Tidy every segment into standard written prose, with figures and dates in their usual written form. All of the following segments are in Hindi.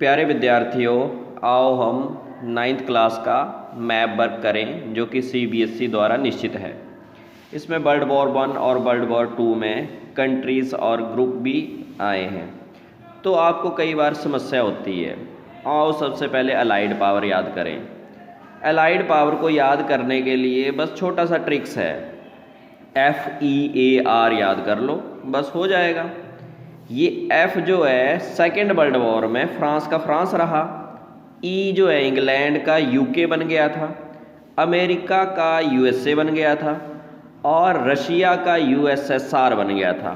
प्यारे विद्यार्थियों, आओ हम नाइन्थ क्लास का मैप वर्क करें जो कि CBSE द्वारा निश्चित है। इसमें वर्ल्ड वॉर 1 और वर्ल्ड वॉर 2 में कंट्रीज़ और ग्रुप भी आए हैं, तो आपको कई बार समस्या होती है। आओ सबसे पहले अलाइड पावर याद करें। अलाइड पावर को याद करने के लिए बस छोटा सा ट्रिक्स है, FEAR याद कर लो, बस हो जाएगा। ये F जो है सेकेंड वर्ल्ड वॉर में फ्रांस का फ्रांस रहा, E जो है इंग्लैंड का UK बन गया था, अमेरिका का USA बन गया था और रशिया का USSR बन गया था।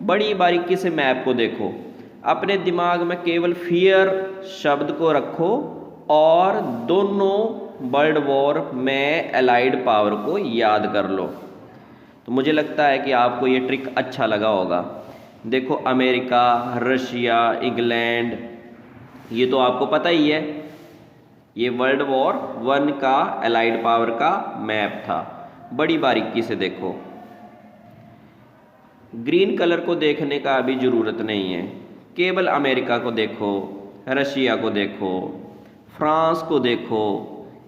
बड़ी बारीकी से मैप को देखो, अपने दिमाग में केवल फियर शब्द को रखो और दोनों वर्ल्ड वॉर में अलाइड पावर को याद कर लो। तो मुझे लगता है कि आपको ये ट्रिक अच्छा लगा होगा। देखो, अमेरिका, रशिया, इंग्लैंड, ये तो आपको पता ही है। ये वर्ल्ड वॉर 1 का अलाइड पावर का मैप था। बड़ी बारीकी से देखो, ग्रीन कलर को देखने का अभी ज़रूरत नहीं है, केवल अमेरिका को देखो, रशिया को देखो, फ्रांस को देखो,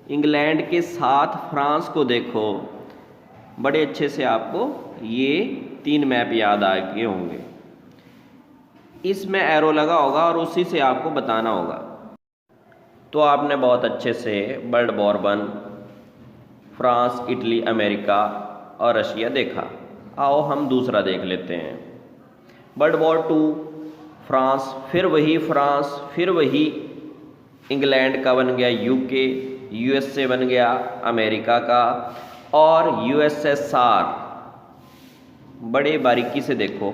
इंग्लैंड के साथ फ्रांस को देखो। बड़े अच्छे से आपको ये 3 मैप याद आ गए होंगे। इसमें एरो लगा होगा और उसी से आपको बताना होगा। तो आपने बहुत अच्छे से world war 1 France, Italy, America और रशिया देखा। आओ हम दूसरा देख लेते हैं। वर्ल्ड वॉर 2 फ्रांस, फिर वही इंग्लैंड का बन गया UK, USA बन गया अमेरिका का और USSR। बड़े बारीकी से देखो,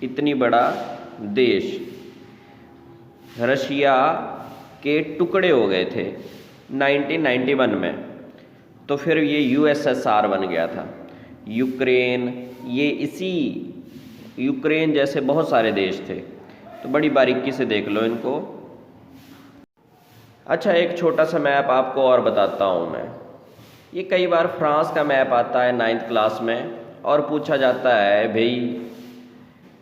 इतनी बड़ा देश रशिया के टुकड़े हो गए थे 1991 में, तो फिर ये USSR बन गया था। यूक्रेन, ये इसी यूक्रेन जैसे बहुत सारे देश थे। तो बड़ी बारीकी से देख लो इनको। अच्छा, एक छोटा सा मैप आपको और बताता हूँ मैं। ये कई बार फ्रांस का मैप आता है 9th क्लास में और पूछा जाता है भाई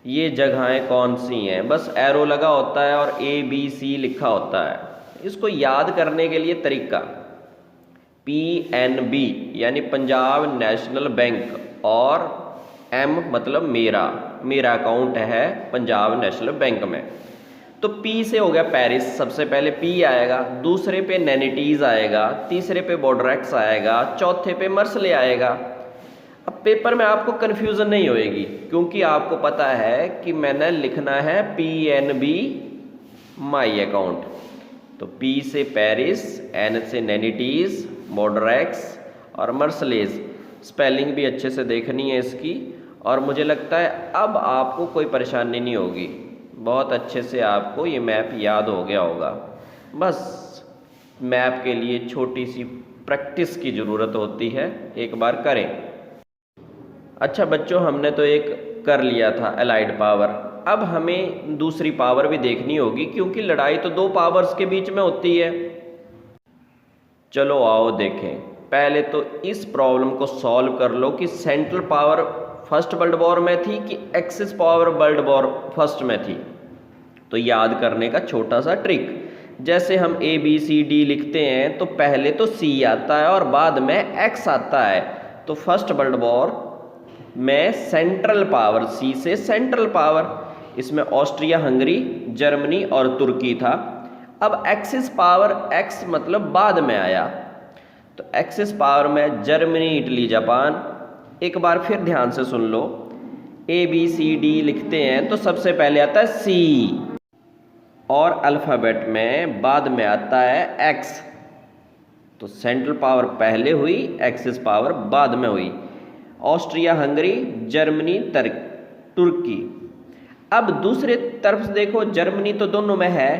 ये जगहें कौन सी हैं, बस एरो लगा होता है और ABC लिखा होता है। इसको याद करने के लिए तरीका, PNB यानी पंजाब नेशनल बैंक और M मतलब मेरा अकाउंट है पंजाब नेशनल बैंक में। तो P से हो गया पेरिस, सबसे पहले P आएगा, दूसरे पे नैनीटीज आएगा, तीसरे पे बोड्रेक्स आएगा, चौथे पे मर्सले आएगा। अब पेपर में आपको कन्फ्यूज़न नहीं होएगी क्योंकि आपको पता है कि मैंने लिखना है PNB माई अकाउंट। तो P से पेरिस, N से नैनीटीज, बोड्रेक्स और मर्सलेज। स्पेलिंग भी अच्छे से देखनी है इसकी, और मुझे लगता है अब आपको कोई परेशानी नहीं होगी। बहुत अच्छे से आपको ये मैप याद हो गया होगा। बस मैप के लिए छोटी सी प्रैक्टिस की ज़रूरत होती है, एक बार करें। अच्छा बच्चों, हमने तो एक कर लिया था अलाइड पावर, अब हमें दूसरी पावर भी देखनी होगी क्योंकि लड़ाई तो 2 पावर्स के बीच में होती है। चलो आओ देखें। पहले तो इस प्रॉब्लम को सॉल्व कर लो कि central power first world war में थी कि axis power world war first में थी। तो याद करने का छोटा सा ट्रिक, जैसे हम ABCD लिखते हैं तो पहले तो C आता है और बाद में X आता है। तो फर्स्ट वर्ल्ड वॉर में सेंट्रल पावर, C से सेंट्रल पावर, इसमें ऑस्ट्रिया, हंगरी, जर्मनी और तुर्की था। अब एक्सिस पावर X मतलब बाद में आया, तो एक्सिस पावर में जर्मनी, इटली, जापान। एक बार फिर ध्यान से सुन लो, ABCD लिखते हैं तो सबसे पहले आता है C और अल्फ़ाबेट में बाद में आता है X। तो सेंट्रल पावर पहले हुई, एक्सिस पावर बाद में हुई। ऑस्ट्रिया, हंगरी, जर्मनी, तुर्की। अब दूसरे तरफ से देखो, जर्मनी तो दोनों में है,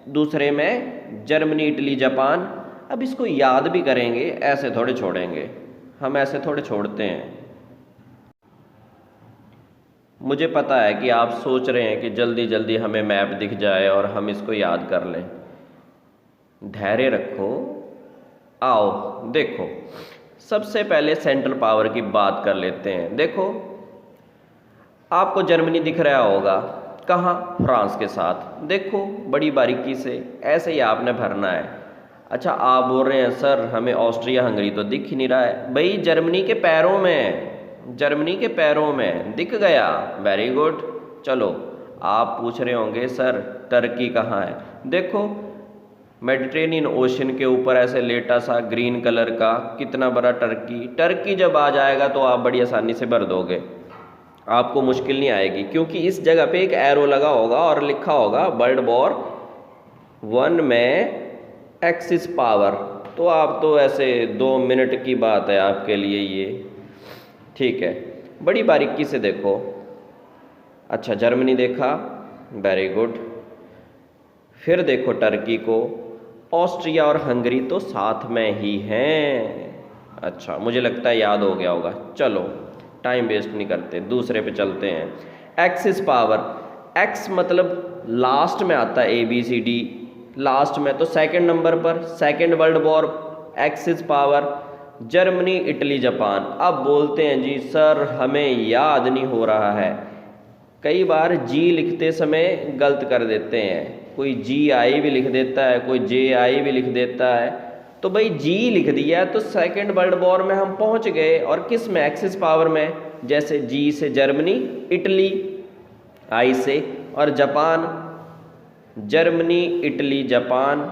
दूसरे में जर्मनी, इटली, जापान। अब इसको याद भी करेंगे, ऐसे थोड़े छोड़ेंगे, हम ऐसे थोड़े छोड़ते हैं। मुझे पता है कि आप सोच रहे हैं कि जल्दी जल्दी हमें मैप दिख जाए और हम इसको याद कर लें। धैर्य रखो। आओ देखो, सबसे पहले सेंट्रल पावर की बात कर लेते हैं। देखो, आपको जर्मनी दिख रहा होगा, कहाँ? फ्रांस के साथ। देखो बड़ी बारीकी से ऐसे ही आपने भरना है। अच्छा आप बोल रहे हैं सर हमें ऑस्ट्रिया हंगरी तो दिख ही नहीं रहा है। भाई जर्मनी के पैरों में, जर्मनी के पैरों में दिख गया, वेरी गुड। चलो आप पूछ रहे होंगे सर टर्की कहाँ है? देखो मेडिटेरेनियन ओशन के ऊपर ऐसे लेटा सा ग्रीन कलर का कितना बड़ा टर्की। टर्की जब आ जाएगा तो आप बड़ी आसानी से भर दोगे, आपको मुश्किल नहीं आएगी, क्योंकि इस जगह पे एक एरो लगा होगा और लिखा होगा वर्ल्ड वॉर 1 में एक्सिस पावर। तो आप तो ऐसे 2 मिनट की बात है आपके लिए ये, ठीक है। बड़ी बारीकी से देखो। अच्छा जर्मनी देखा, वेरी गुड। फिर देखो टर्की को, ऑस्ट्रिया और हंगरी तो साथ में ही हैं। अच्छा मुझे लगता है याद हो गया होगा। चलो टाइम वेस्ट नहीं करते, दूसरे पे चलते हैं। एक्सिस पावर, एक्स मतलब लास्ट में आता है ABCD, लास्ट में तो सेकंड नंबर पर, second world war axis power Germany Italy Japan. अब बोलते हैं जी सर हमें याद नहीं हो रहा है। कई बार जी लिखते समय गलत कर देते हैं, कोई GI भी लिख देता है, कोई JI भी लिख देता है। तो भाई जी लिख दिया तो सेकंड वर्ल्ड वॉर में हम पहुंच गए, और किस में? एक्सिस पावर में। जैसे जी से जर्मनी, इटली, I से और जापान, जर्मनी इटली जापान।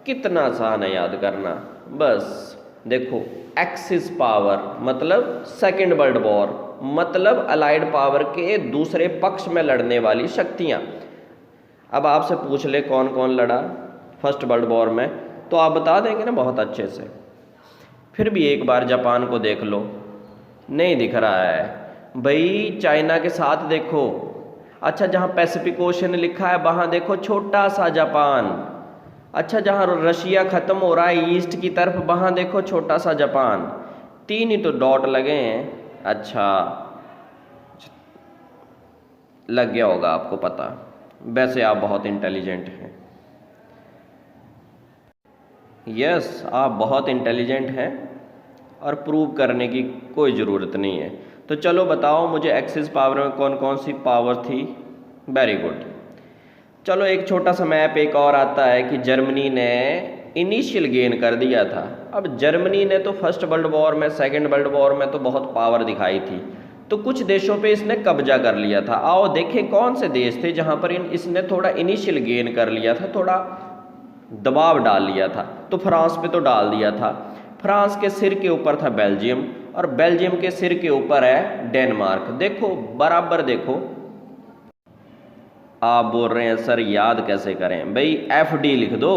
कितना आसान है याद करना। बस देखो एक्सिस पावर मतलब सेकंड वर्ल्ड वॉर, मतलब अलाइड पावर के दूसरे पक्ष में लड़ने वाली शक्तियां। अब आपसे पूछ ले कौन कौन लड़ा फर्स्ट वर्ल्ड वॉर में, तो आप बता देंगे ना बहुत अच्छे से। फिर भी एक बार जापान को देख लो, नहीं दिख रहा है। भाई चाइना के साथ देखो। अच्छा जहाँ पैसिफिक ओशन लिखा है वहाँ देखो छोटा सा जापान। अच्छा जहाँ रशिया ख़त्म हो रहा है ईस्ट की तरफ, वहाँ देखो छोटा सा जापान। 3 ही तो डॉट लगे हैं। अच्छा लग गया होगा आपको पता, वैसे आप बहुत इंटेलिजेंट हैं। यस आप बहुत इंटेलिजेंट हैं और प्रूव करने की कोई ज़रूरत नहीं है। तो चलो बताओ मुझे एक्सिस पावर में कौन कौन सी पावर थी? Very good. चलो एक छोटा सा मैप एक और आता है कि जर्मनी ने इनिशियल गेन कर दिया था। अब जर्मनी ने तो फर्स्ट वर्ल्ड वॉर में, सेकंड वर्ल्ड वॉर में तो बहुत पावर दिखाई थी, तो कुछ देशों पे इसने कब्जा कर लिया था। आओ देखें कौन से देश थे जहाँ पर इसने थोड़ा इनिशियल गेन कर लिया था, थोड़ा दबाव डाल लिया था। तो फ्रांस पे तो डाल दिया था। फ्रांस के सिर के ऊपर था बेल्जियम, और बेल्जियम के सिर के ऊपर है डेनमार्क। देखो बराबर देखो। आप बोल रहे हैं सर याद कैसे करें? भाई FD लिख दो,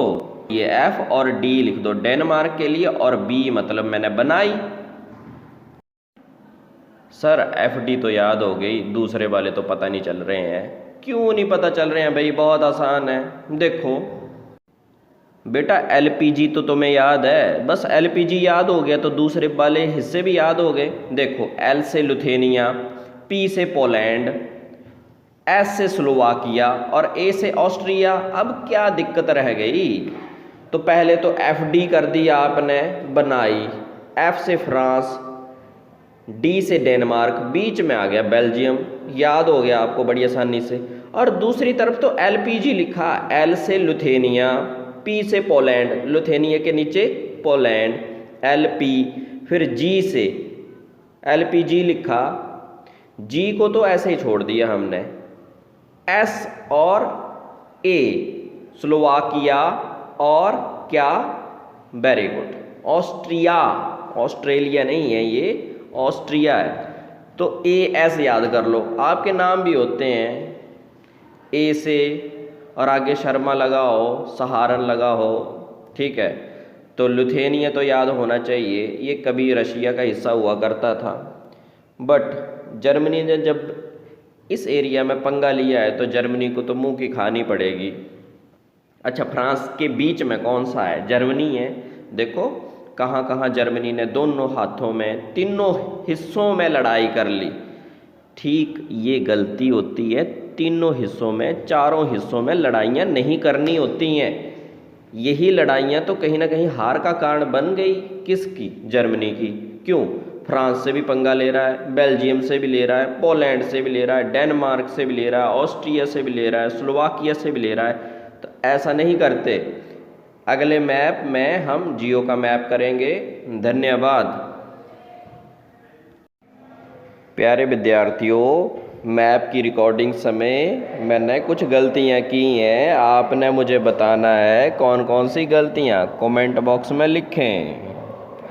ये F और D लिख दो डेनमार्क के लिए, और B मतलब मैंने बनाई। सर FD तो याद हो गई, दूसरे वाले तो पता नहीं चल रहे हैं। क्यों नहीं पता चल रहे हैं भाई? बहुत आसान है। देखो बेटा LPG तो तुम्हें याद है, बस LPG याद हो गया तो दूसरे वाले हिस्से भी याद हो गए। देखो L से लुथेनिया, P से पोलैंड, S से स्लोवाकिया और A से ऑस्ट्रिया। अब क्या दिक्कत रह गई? तो पहले तो FD कर दिया आपने बनाई, F से फ्रांस, D से डेनमार्क, बीच में आ गया बेल्जियम, याद हो गया आपको बड़ी आसानी से। और दूसरी तरफ तो LPG लिखा, L से लुथेनिया, P से पोलैंड, लुथेनिया के नीचे पोलैंड, LP, फिर G से LPG लिखा, G को तो ऐसे ही छोड़ दिया हमने, S और A स्लोवाकिया और क्या? वेरी गुड ऑस्ट्रिया, ऑस्ट्रेलिया नहीं है ये, ऑस्ट्रिया है। तो AS याद कर लो, आपके नाम भी होते हैं A से, और आगे शर्मा लगा हो, सहारन लगा हो, ठीक है। तो लुथेनिया तो याद होना चाहिए, ये कभी रशिया का हिस्सा हुआ करता था। बट जर्मनी ने जब इस एरिया में पंगा लिया है तो जर्मनी को तो मुंह की खानी पड़ेगी। अच्छा फ्रांस के बीच में कौन सा है? जर्मनी है। देखो कहाँ कहाँ जर्मनी ने दोनों हाथों में, तीनों हिस्सों में लड़ाई कर ली। ठीक ये गलती होती है, तीनों हिस्सों में, चारों हिस्सों में लड़ाइयाँ नहीं करनी होती हैं। यही लड़ाइयाँ तो कहीं ना कहीं हार का कारण बन गई। किसकी? जर्मनी की। क्यों? फ्रांस से भी पंगा ले रहा है, बेल्जियम से भी ले रहा है, पोलैंड से भी ले रहा है, डेनमार्क से भी ले रहा है, ऑस्ट्रिया से भी ले रहा है, स्लोवाकिया से भी ले रहा है। तो ऐसा नहीं करते। अगले मैप में हम जियो का मैप करेंगे। धन्यवाद। प्यारे विद्यार्थियों, मैप की रिकॉर्डिंग समय मैंने कुछ गलतियां की हैं। आपने मुझे बताना है कौन कौन सी गलतियां, कमेंट बॉक्स में लिखें।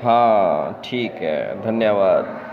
हाँ ठीक है, धन्यवाद।